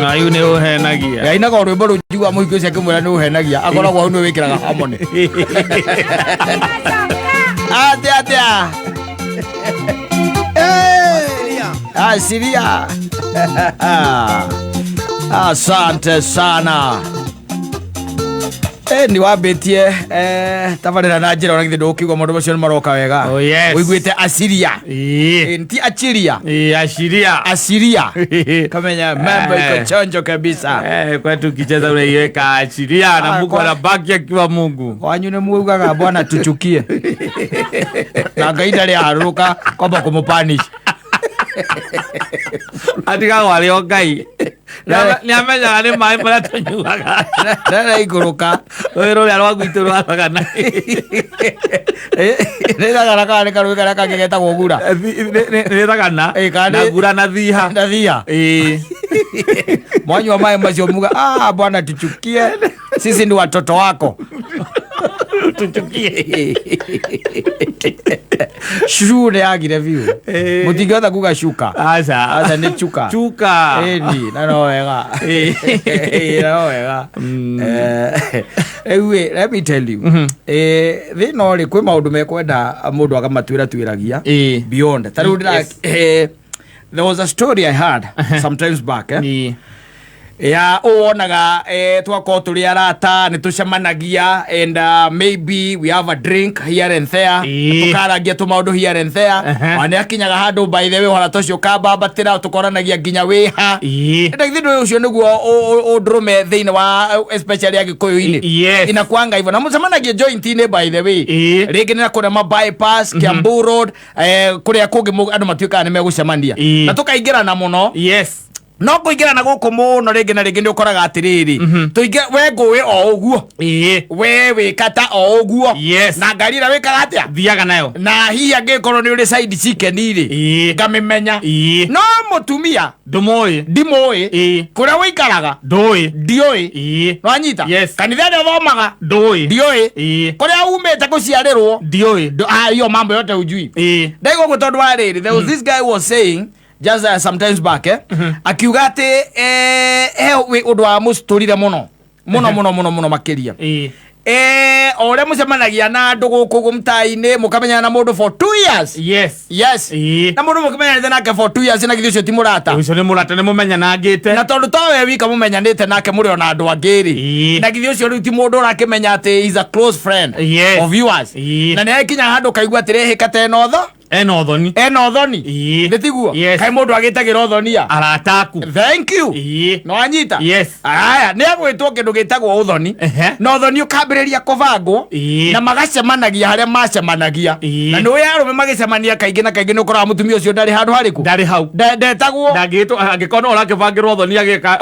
Ayu ne uhenagia. Ya ina ko rwimbo rujuga muhiko cia kimwera ni uhenagia. Akoragwo hau ni wikiraga harmony. Atia. Asiria. Asante sana. Ni wabetie tabarira na njira ona githe ukigwa mundu ucio ni maroka wega. Oh yes. Wiguite Asiria. Nti Achiria. Asiria. Kamenya mambo iko chonjo kabisa. Kwetu kicheza ule yeka Asiria na Mungu anabaki akiwa Mungu. Wanyu ni mugaga bwana tuchukie. Na gaida le haruka kwamba kumupanish. Atika wale ogai. Ni amenya ni mai para tonyuaga. Nara iguruka. Oero le alwa gwituru atagana. Nira garaka ni karuka raka ngegeta gugura. Nira kana. Na gura na thiha. Na thiha. Mwanyu wa mai macio muga bwana tuchukie. Sisi ni watoto wako. Tuchukie. Shule agire view. Mutingeza kuga shuka. Asa ni chuka. Chuka. Ni na wega. Na wega. Let me tell you. Thino ri kwi maundu mekwenda mundu akamatuira twiragia beyond. There was a story I heard sometimes back. Ya uonaga twako turi arata ni tucemanagia and maybe we have a drink here and there tukaragia tu maundu here and there ani akinyaga handu by the way hora tocio kambabatira tukoranagia nginya wiha ndio ucio niguo udrume thiine wa especially agikuyu-ini inakuanga hivyo na mucemanagia joint-ini by the way ringi na kuna ma bypass Kiambu Road kuria kungi andu matuika ni megucemania na tukaingira na muno no kuingira na guku muno ringi na ringi ni ukoraga atiriri tuinge we nguwi o uguo we wikata o uguo na ngarira wikaga atia thiaga nayo na hihi angikorwo ni uri side chicken iri ngamimenya no mutumia ndimoi kuria wikaraga ndioi nwanyita kanitha ndio thomaga ndioi kuria umete guciarirwo iyo mambo yote ujui ndaigo gutondu wa riri there was this guy was saying just sometimes back akiuga ati we undu wa musturire muno makiria ore mucemanagia na andu guku gumtai-ini mukamenya na mundu for 2 years na mundu mukamenya nake for 2 years na githio cio ti murata ucio ni murata ni mumenyanangite na tondu to we wika mumenyanite nake muri ona andu angiri na githio cio ti mundu urakimenya ati is a close friend of yours na ne kinya handu kaigua atire hikate eno thoni nditiguo kai mundu agitagira uthonia arataku thank you no anyita aya ne agwitwo kindu gitagwo uthoni no uthoni ukambiriria kuvangwo na magacemanagia haria macemanagia na no yarume magicemania kaingi na kaingi nukora mutumia ucio ndari handu hariku ndari hau ndetagwo ndagitwo angikona urakivangirwo uthoni agika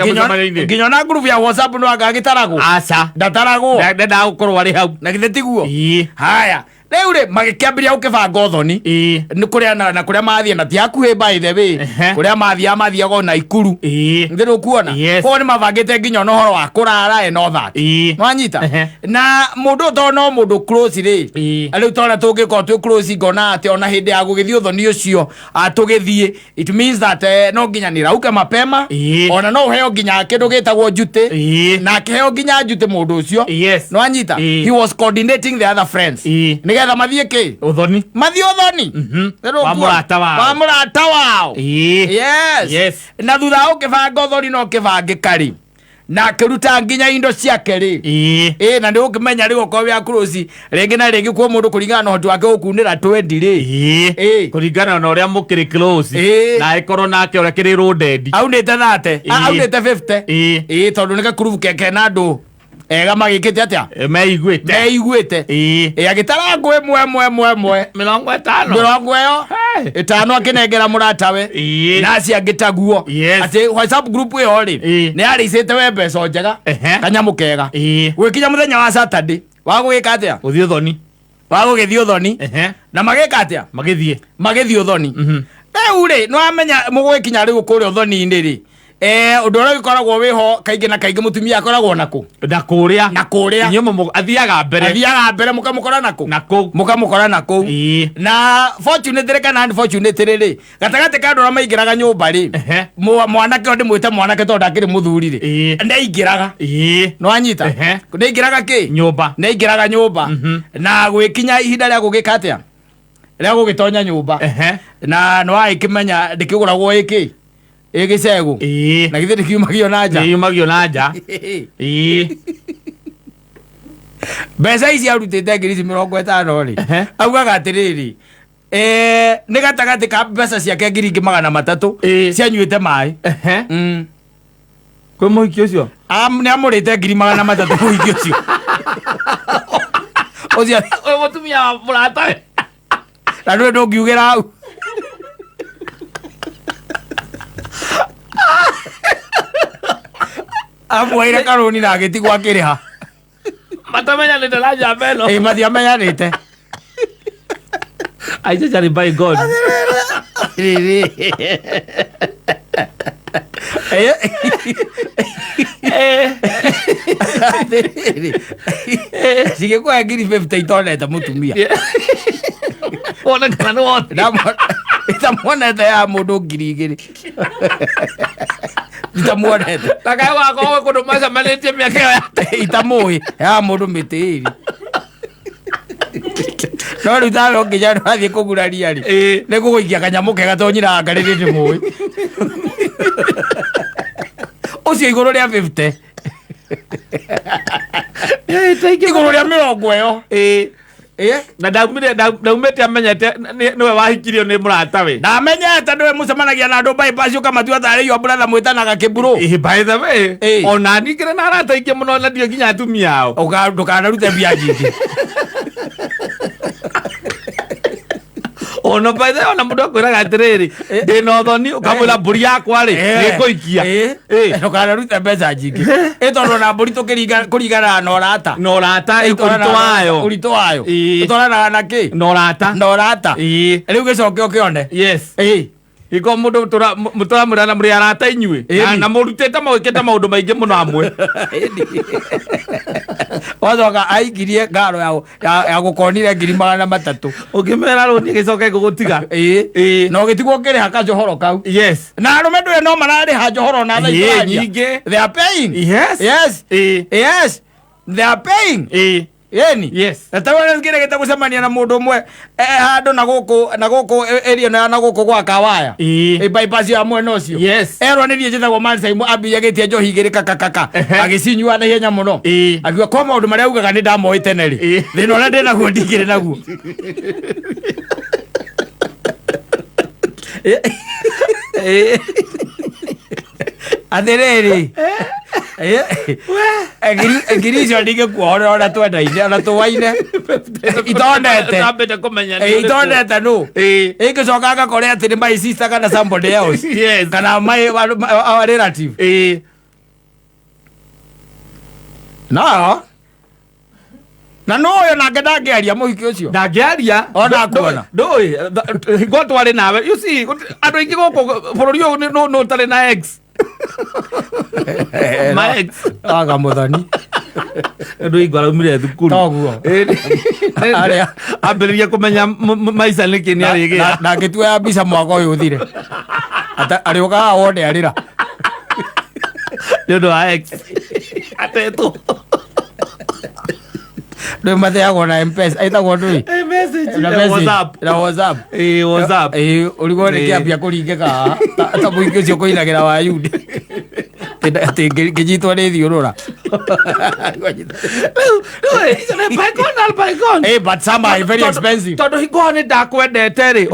mucemania-ini nginya na group ya WhatsApp no agagitaragwo aca ndataragwo ndenda gukorwo ari hau na githitiguo haya Leure magikiambiria ukivanga uthoni ni kuria na kuria mathia na ti hakuhi by the way kuria mathia go na Ikuru ndiru kuona ko ni mavangite nginya no horo wa kurara no that nwanyita na mundu to no mundu close ri ali utona tungiko tu close gona ati ona hindi ya gugithii uthoni ucio atugithie it means that no nginya ni rauke mapema ona no heo nginya kindu gitagwo njute na kiheo nginya njute mundu ucio nwanyita he was coordinating the other friends getha mathie ki uthoni wa murata wao yes na thutha ukivanga uthoni no kivange kari na kiruta nginya indo ciake ri na ndi ukimenya ri uko wia close ringi na ringi kwa mundu kuringana na hoti wake ukunira 20 ri kuringana na uria mukiri close na ikoro nake uria kiri roaded au ndete 30 au ndete 50 tondu nika kuruvu keke na ndu ega magikite atia meiguite agitara ngwe mwe 50 yo itano akinengera muratawe na cia ngitaguo ati WhatsApp group yo ri ni aricite we mbeco njega kanyamu kega gwikinya muthenya wa Saturday wagwika atia uthio uthoni wagugithio uthoni na magika atia magithio uthoni uri no amenya mugwikinya ri gukuria uthoni-ini ri undu ura gikoragwo wiho kaingi na kaingi mutumia akoragwo naku na kuria inyo athiaga mbere mukamukora naku naku mukamukora naku na fortunate kana unfortunate riri gatagati ka ndora maingiraga nyumba ri mwanake ndi mwite mwanake tondu akiri muthuri ri ndaingiraga no anyita ndaingiraga ki nyumba ndaingiraga nyumba na gwikinya ihinda ria gugikatia ria gugitonya nyumba na no aikimenya ndikiguragwo iki igicegu na githe ndikiumagio na nja mbeca ici arutite ngiri 50 ri augaga atiriri nĩ gatagati ka mbeca ciake ngiri 300 cianyuĩte maĩ kwĩ mũhiki ũcio nĩ amũrĩte ngiri 300 mũhiki ũcio ũcio ũyũ mũtumia wa mũratawe na ndũĩ ndũngiugĩra hau amuoire karũni na agĩtigwo akĩrĩha matamenyanĩte na njamba ĩno matiamenyanĩte aice chari by God cigĩkũhe ngiri 50 itonete mũtumia onekana nĩ wothe itamuonete ya mũndũ ngiri 2 itamuonete takae wakorwo kũndũ macemanĩtie mĩaka ĩyo yate itamũĩ ya mũndũ mĩtĩri no rĩu tawe nginya ndathiĩ kũguraria rĩ nĩ gũgũikia kanyamũ kega tonyiraga ngarĩrĩ ndĩmũĩ ũcio igũrũ rĩa 50 igũrũ rĩa 40 ĩyo na ndaumĩte amenyete nĩwe wahikirio nĩ mũratawe ndamenyete nĩwe mũcemanagia na andũ bypass ũkamatua tarĩ iyo brother mwĩtanaga kĩmburu by the way ona ningĩrĩ na arata aingĩ mũno na ndio nginya atumia ao ndũkanarute mbia nyingĩ ono by the way ona mũndũ akwĩraga atĩrĩrĩ ndĩna ũthoni ũkamwĩra mbũri yakwa rĩ nĩngũikia ndũkanarute mbeca nyingĩ ĩtondũ na mbũri kũringana na ũrata ũritũ wayo ũtwaranaga na kĩ na ũrata rĩu gĩcoke ũkĩone iko mũndũ mũtũramwĩra na mũrĩ arata inyuĩ na mũrutĩte mwĩkĩte maũndũ maingĩ mũno amwe wacoka aikirie ngaro ya gũkonire ngiri 300 ũngĩmera rũni gĩcoke gũgũtiga na ũgĩtigwo ũkĩrĩha kajohoro kau na arũme ndũĩ no mararĩha njohoro na thaa nyingĩ they are paying yes they are paying yeni tawana ngire geta gucemania na mundu umwe handu na guku area na guku gwa kawaya bypass ya mwena ucio erwa nirie njithagwo mansaimu ambia gitie njohi igiri kakakaka agicinyua na ihenya muno akiwa kwa maundu maria ugaga ni ndamoe tene ri thina uria ndina guo ndingire naguo athiriri ngiri icio ndingĩkuohorera ũrĩa twendaine ona tũwaine itondete nũ ĩngĩcoka ngakore atĩ nĩ my sister kana somebody else kana my relative no na no ũyũ nake ndangĩaria mũhiki ũcio ndangĩaria ona kuona ndũĩ hingo twarĩ nawe you see andũ aingĩ gũkũ bũrũri ũyũ nũ ũtarĩ na ex my ex aga muthoni ndu igwara umire thukuru toguo aria ambĩrĩria kũmenya maica nĩkĩ nĩ arĩgĩa na ngĩtua mbica mwaka ũyũ ũthire arĩũkaga wone arĩra nĩ ũndũ wa ex atetwo ndũĩ matheagwo na mpesa aitagwo ndũĩ na whatsapp ũrigwo nĩ kĩambia kũringĩka ta mũingĩ ũcio kũinagĩra wa yudi atĩ ngĩnyitwo nĩ thiũrũra but some are very expensive tondũ hingo nĩ ndakwendete rĩ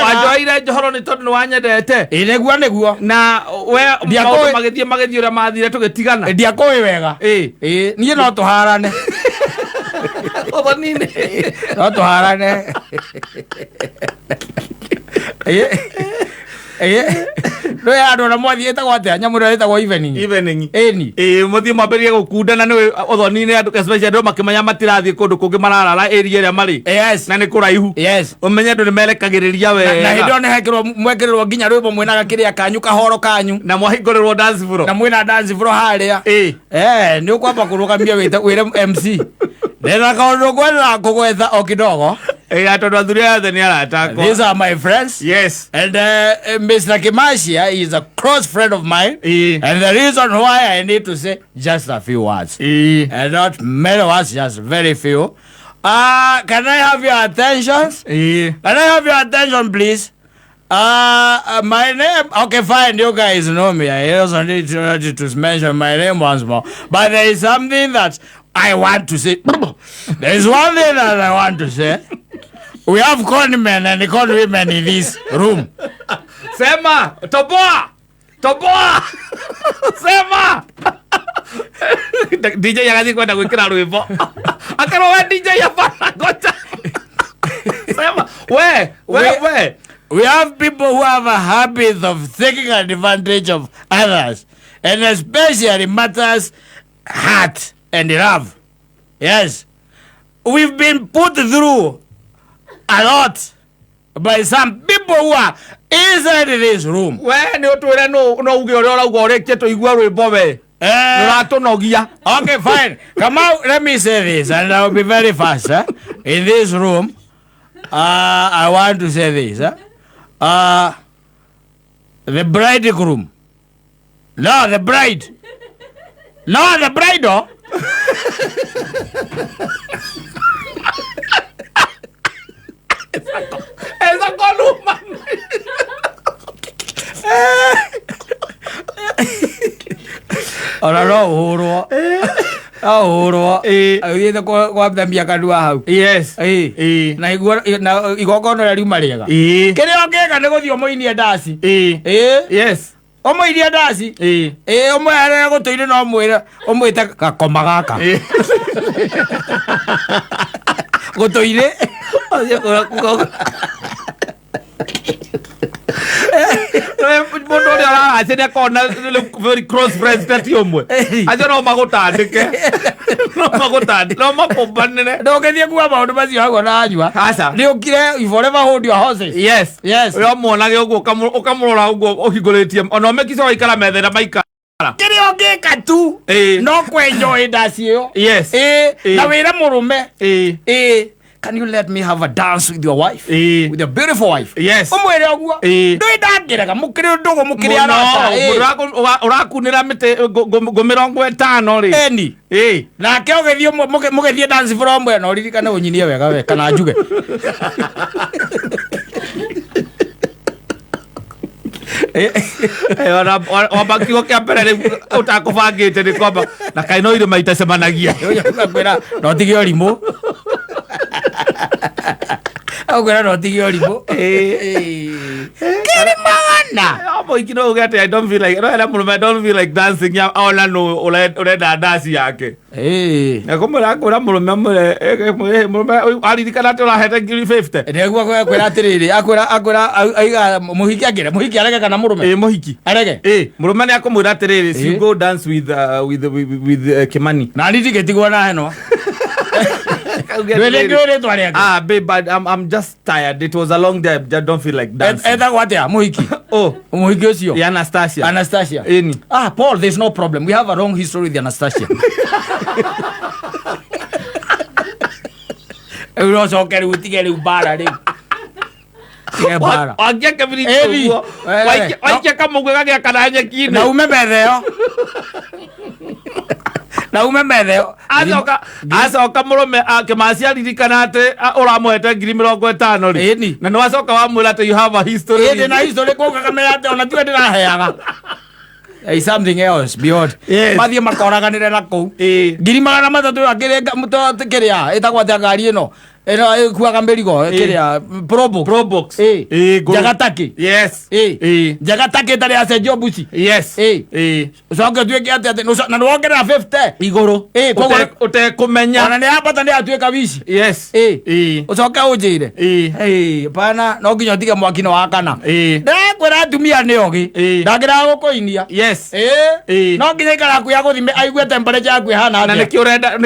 wanjoire njohoro nĩ tondũ nĩ wanyendete nĩguo na we maũndũ magĩthiĩ ũrĩa mathire tũgĩtigana ndiakũĩ wega niĩ no tũharane ũthoni-inĩ no tũharane no ya ndo na mwathi etagwo atia nyamura etagwo evening eni muthi mwambirie gukundana ni othoni-ini andu especially andu makimenya matirathie kundu kungi mararara area iria mari na ni kuraihu umenye andu ni merekagiriria wega na hindi ona hekirwo mwekirirwo nginya rwimbo mwinaga kiria kanyu kahoro kanyu na mwahingũrĩrwo dance floor na mwina dance floor haria ni ukwamba kurugamia wire MC nena kaundu kwenda kugwetha o kidogo atondu athuri othe ni aratakwo. These are my friends. Yes. And Mr. Kimashia is a close friend of mine. And the reason why I need to say just a few words. And not many words, just very few. Can I have your attention? Can I have your attention, please? My name, okay, fine, you guys know me. I also need to mention my name once more. But there is something that I want to say. There is one thing that I want to say. We have con men and con women in this room. Sema, toboa. Sema. DJ yagathi kwenda gwikira rwimbo. Akarwo we DJ yabana gocha. Sema, we. We have people who have a habit of taking advantage of others, and especially matters heart and love. Yes, we've been put through a lot by some people who are inside this room. When you to no uge ora ugo reche to igwa rwimbo we. Nogia. Okay, fine. Come out. Let me say this, and I will be very fast. In this room, I want to say this. The bridegroom. No, the bride. No, the bride. Oh. It's a column. Ora no hurwo. Ahurwo. Ayithe kwa thambia kadua hau. Yes. Na igogona ria riuma riega. Kiria ngeka ni guthio moinie ndasi. Yes. Omoirie ndasi. Omwe ara gutoire no mwira omwita gakoma gaka. Gutoire. Mundu uria aracini akona very close friends tati umwe acio no magutandike no makumbanire ndũngĩthiĩ kuga maũndũ macio hau ona anyua nĩ ũkire forever hold your horses. Yes ũrĩa muonage ũguo ũkamũrora ũguo ũhingũrĩtie ona ũmekica waikara metha na maikara kĩrĩa ũngĩka tu no kwenjoy ndaci ĩyo na wĩre mũrũme can you let me have a dance with your wife? With your beautiful wife? Yes. Umwere oguo. Ndoi ndangiraga mukire ndugo mukire arata. Urakunira mite gomirongo 5 ri. Eni. Nake ogethio mugethie dance from we no ririkane unyinie wega we kana njuge. Wabakio kia mbere utakubangite ni kwamba na kaino ile maitacemanagia. Kwira no tige orimu. Augera no tige orimu. Kiri magana. Abo ikino ugate I don't feel like I don't feel like dancing ya ona no ule dance yake. Na komera kora murume aririkana te urahete ngiri 50. Ndeguo kwira atiriri akwira aiga muhiki agire muhiki arege kana murume muhiki arege murume ni akomwira atiriri you go dance with Kimani na ndigetigwo na heno. Babe, but I'm just tired. It was a long day. I just don't feel like dancing. What muhiki? Oh, muhiki osio. Anastasia. Paul, there's no problem. We have a long history with Anastasia. We also carry with the bara. Wagia kabiri tuwa. Wagia kama mwega kananya kine. Na umebetheo. Na umemetheo asoka murume Kimasi aririkana ate uramwete ngiri 50 ri na no asoka wamwira ate you have a history na history ko kamera ate ona tiwe ndiraheaga something else beyond mathie makoraganire na kou ngiri 300 akirenga mutote kiria itagwa ate ngari ino eno kuaga mberigo kiria Probox Jagataki yes Jagataki tari ase Jobuci yes soke tuike ate na ndwongera 50 iguru utekumenya ona ni apata ni atuika wici yes ucoke unjire pana no nginya tige mwaki no wakana ndakwira atumia ni ogi ndagira gukoinia yes no nginya ikara kuya guthime aigue temperature yaku hana na niki urenda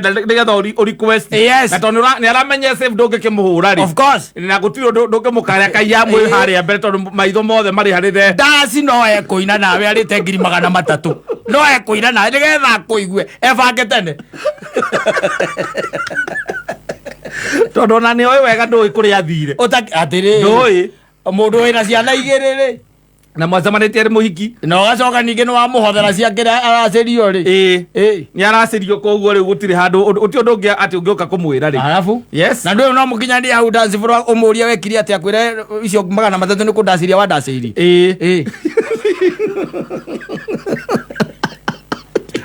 nigetha request na tondu ni aramenya save ndungikimuhura ri of course na gutiro ndungimukaria kaiya mwe haria mbere tondu maitho mothe mari hari the dasi no ekuina nawe arite 300 no ekuina na nigetha kuigue ebange tene tondu na ni oi wega ndui kuria thire atiri ndui mundu wina ciana igiriri na mwazamanĩtie arĩ mũhiki no gacoka ningĩ nĩ wamũhothera ciakĩra aracĩrio rĩ nĩ aracĩrio koguo rĩu gũtirĩ handũ ũti ũndũ ũngĩ atĩ ũngĩũka kũmwĩra rĩ arabu yes na ndũĩ no mũkinyania hau dance floor ũmũũrie wekire atĩ akwĩre icio 300 nĩ kũndacĩria wandacĩirie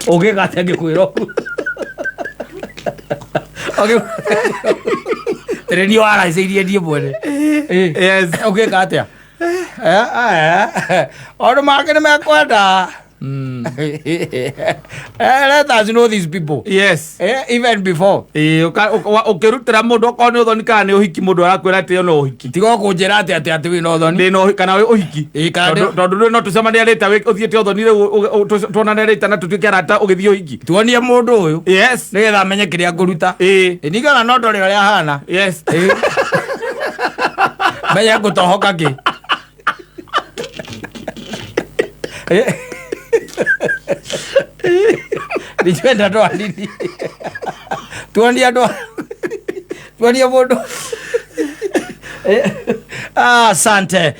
ũgĩgate angĩkwĩra tĩrĩ waracĩirie ndiĩ mwene ũgĩka atĩa All market mekwenda. Let us know these people. Yes. Even before. Ukirutira mundu okoni uthoni kana ni uhiki mundu arakwira ati no uhiki. Tigo kunjira ati wi no uthoni. Ndi no kana wi uhiki. Tondu no tucemania rita uthiete uthoni riu tuonane rita na tutuike arata ugithie uhiki. Tuonie mundu uyu. Yes. Nigetha amenye kiria nguruta. Nigana no ndore uria hana. Yes. Menya gutohoka ki. Dijenda doa nini? Tuandia doa. Tuandia bodo. Asante.